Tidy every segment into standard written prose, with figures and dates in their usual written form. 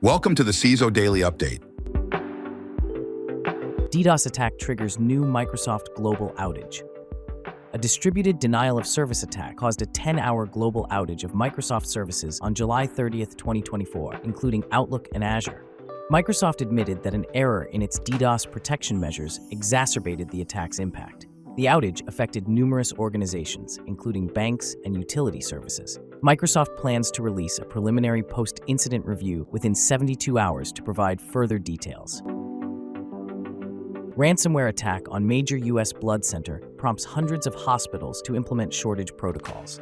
Welcome to the CISO Daily Update. DDoS attack triggers new Microsoft global outage. A distributed denial-of-service attack caused a 10-hour global outage of Microsoft services on July 30, 2024, including Outlook and Azure. Microsoft admitted that an error in its DDoS protection measures exacerbated the attack's impact. The outage affected numerous organizations, including banks and utility services. Microsoft plans to release a preliminary post-incident review within 72 hours to provide further details. Ransomware attack on major U.S. blood center prompts hundreds of hospitals to implement shortage protocols.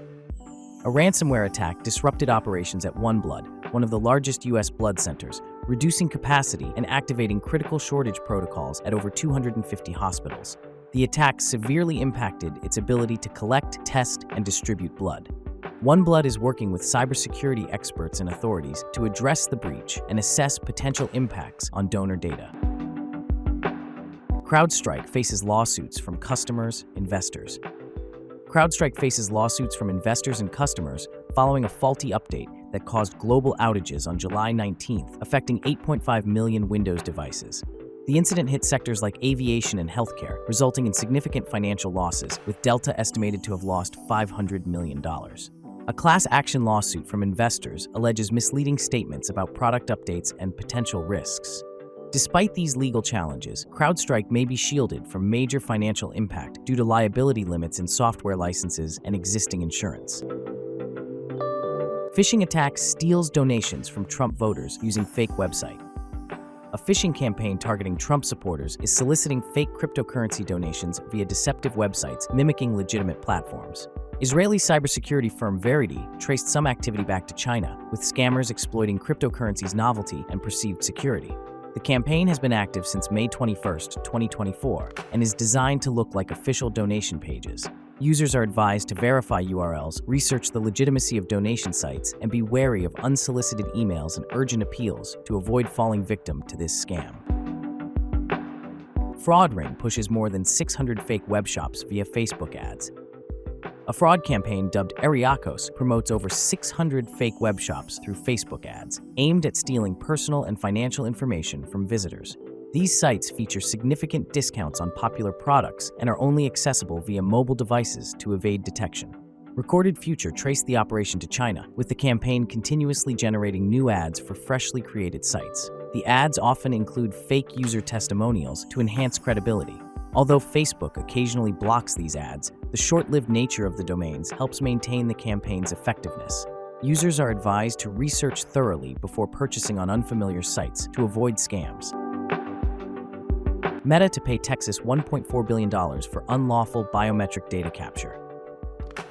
A ransomware attack disrupted operations at OneBlood, one of the largest U.S. blood centers, reducing capacity and activating critical shortage protocols at over 250 hospitals. The attack severely impacted its ability to collect, test, and distribute blood. OneBlood is working with cybersecurity experts and authorities to address the breach and assess potential impacts on donor data. CrowdStrike faces lawsuits from customers, investors. CrowdStrike faces lawsuits from investors and customers following a faulty update that caused global outages on July 19th, affecting 8.5 million Windows devices. The incident hit sectors like aviation and healthcare, resulting in significant financial losses, with Delta estimated to have lost $500 million. A class action lawsuit from investors alleges misleading statements about product updates and potential risks. Despite these legal challenges, CrowdStrike may be shielded from major financial impact due to liability limits in software licenses and existing insurance. Phishing attack steals donations from Trump voters using fake website. A phishing campaign targeting Trump supporters is soliciting fake cryptocurrency donations via deceptive websites mimicking legitimate platforms. Israeli cybersecurity firm Verity traced some activity back to China, with scammers exploiting cryptocurrency's novelty and perceived security. The campaign has been active since May 21, 2024, and is designed to look like official donation pages. Users are advised to verify URLs, research the legitimacy of donation sites, and be wary of unsolicited emails and urgent appeals to avoid falling victim to this scam. Fraud ring pushes more than 600 fake web shops via Facebook ads. A fraud campaign dubbed Eriakos promotes over 600 fake web shops through Facebook ads, aimed at stealing personal and financial information from visitors. These sites feature significant discounts on popular products and are only accessible via mobile devices to evade detection. Recorded Future traced the operation to China, with the campaign continuously generating new ads for freshly created sites. The ads often include fake user testimonials to enhance credibility. Although Facebook occasionally blocks these ads, the short-lived nature of the domains helps maintain the campaign's effectiveness. Users are advised to research thoroughly before purchasing on unfamiliar sites to avoid scams. Meta to pay Texas $1.4 billion for unlawful biometric data capture.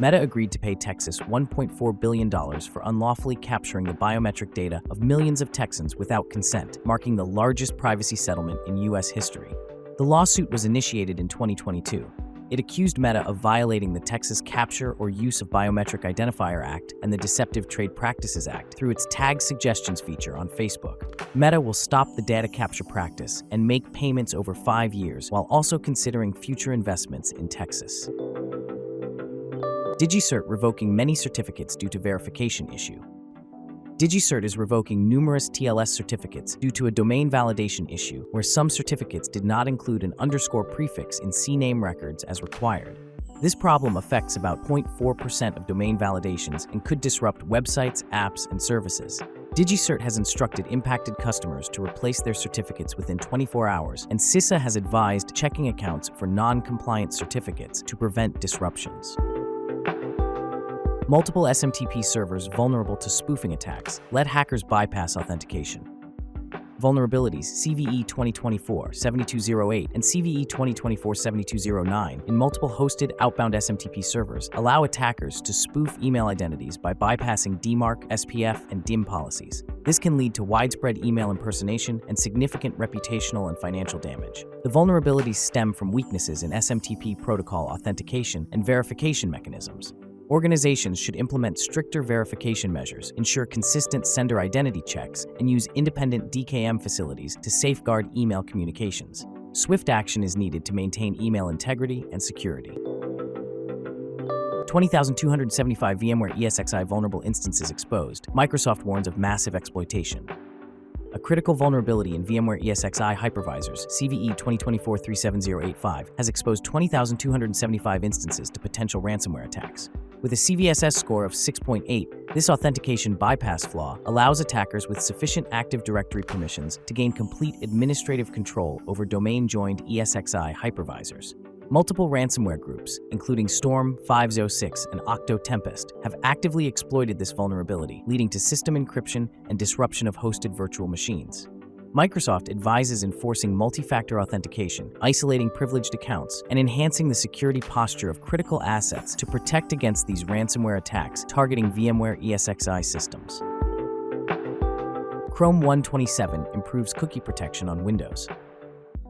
Meta agreed to pay Texas $1.4 billion for unlawfully capturing the biometric data of millions of Texans without consent, marking the largest privacy settlement in U.S. history. The lawsuit was initiated in 2022. It accused Meta of violating the Texas Capture or Use of Biometric Identifier Act and the Deceptive Trade Practices Act through its Tag Suggestions feature on Facebook. Meta will stop the data capture practice and make payments over 5 years while also considering future investments in Texas. DigiCert revoking many certificates due to verification issue. DigiCert is revoking numerous TLS certificates due to a domain validation issue where some certificates did not include an underscore prefix in CNAME records as required. This problem affects about 0.4% of domain validations and could disrupt websites, apps, and services. DigiCert has instructed impacted customers to replace their certificates within 24 hours, and CISO has advised checking accounts for non-compliant certificates to prevent disruptions. Multiple SMTP servers vulnerable to spoofing attacks let hackers bypass authentication. Vulnerabilities CVE 2024-7208 and CVE 2024-7209 in multiple hosted outbound SMTP servers allow attackers to spoof email identities by bypassing DMARC, SPF, and DIM policies. This can lead to widespread email impersonation and significant reputational and financial damage. The vulnerabilities stem from weaknesses in SMTP protocol authentication and verification mechanisms. Organizations should implement stricter verification measures, ensure consistent sender identity checks, and use independent DKIM facilities to safeguard email communications. Swift action is needed to maintain email integrity and security. 20,275 VMware ESXi vulnerable instances exposed. Microsoft warns of massive exploitation. A critical vulnerability in VMware ESXi hypervisors, CVE 2024-37085, has exposed 20,275 instances to potential ransomware attacks. With a CVSS score of 6.8, this authentication bypass flaw allows attackers with sufficient Active Directory permissions to gain complete administrative control over domain-joined ESXi hypervisors. Multiple ransomware groups, including Storm, 506, and Octo Tempest, have actively exploited this vulnerability, leading to system encryption and disruption of hosted virtual machines. Microsoft advises enforcing multi-factor authentication, isolating privileged accounts, and enhancing the security posture of critical assets to protect against these ransomware attacks targeting VMware ESXi systems. Chrome 127 improves cookie protection on Windows.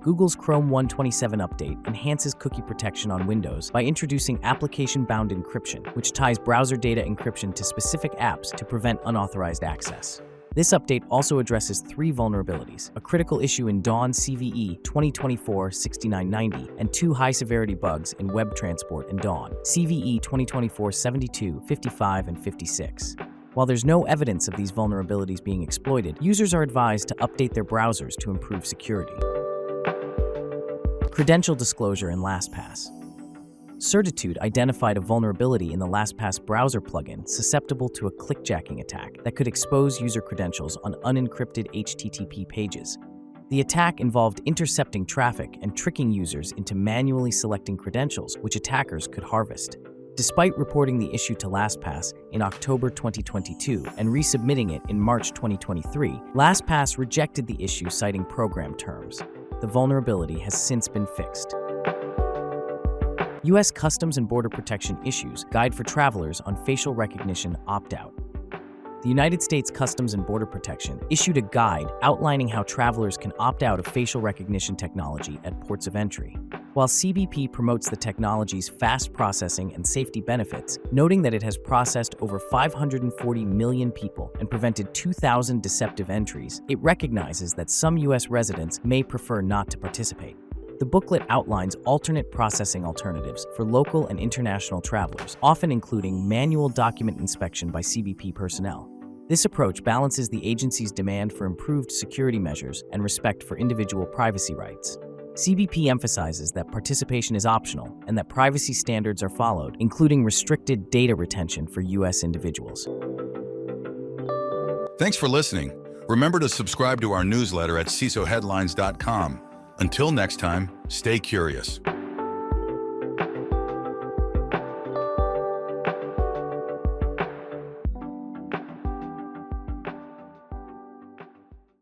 Google's Chrome 127 update enhances cookie protection on Windows by introducing application-bound encryption, which ties browser data encryption to specific apps to prevent unauthorized access. This update also addresses 3 vulnerabilities: a critical issue in Dawn CVE 2024-6990 and 2 high-severity bugs in web transport in Dawn CVE 2024-72, 55, and 56. While there's no evidence of these vulnerabilities being exploited, users are advised to update their browsers to improve security. Credential disclosure in LastPass. Certitude identified a vulnerability in the LastPass browser plugin susceptible to a clickjacking attack that could expose user credentials on unencrypted HTTP pages. The attack involved intercepting traffic and tricking users into manually selecting credentials, which attackers could harvest. Despite reporting the issue to LastPass in October 2022 and resubmitting it in March 2023, LastPass rejected the issue, citing program terms. The vulnerability has since been fixed. U.S. Customs and Border Protection Issues Guide for Travelers on Facial Recognition Opt-out. The United States Customs and Border Protection issued a guide outlining how travelers can opt out of facial recognition technology at ports of entry. While CBP promotes the technology's fast processing and safety benefits, noting that it has processed over 540 million people and prevented 2,000 deceptive entries, it recognizes that some U.S. residents may prefer not to participate. The booklet outlines alternate processing alternatives for local and international travelers, often including manual document inspection by CBP personnel. This approach balances the agency's demand for improved security measures and respect for individual privacy rights. CBP emphasizes that participation is optional and that privacy standards are followed, including restricted data retention for U.S. individuals. Thanks for listening. Remember to subscribe to our newsletter at CISOheadlines.com. Until next time, stay curious.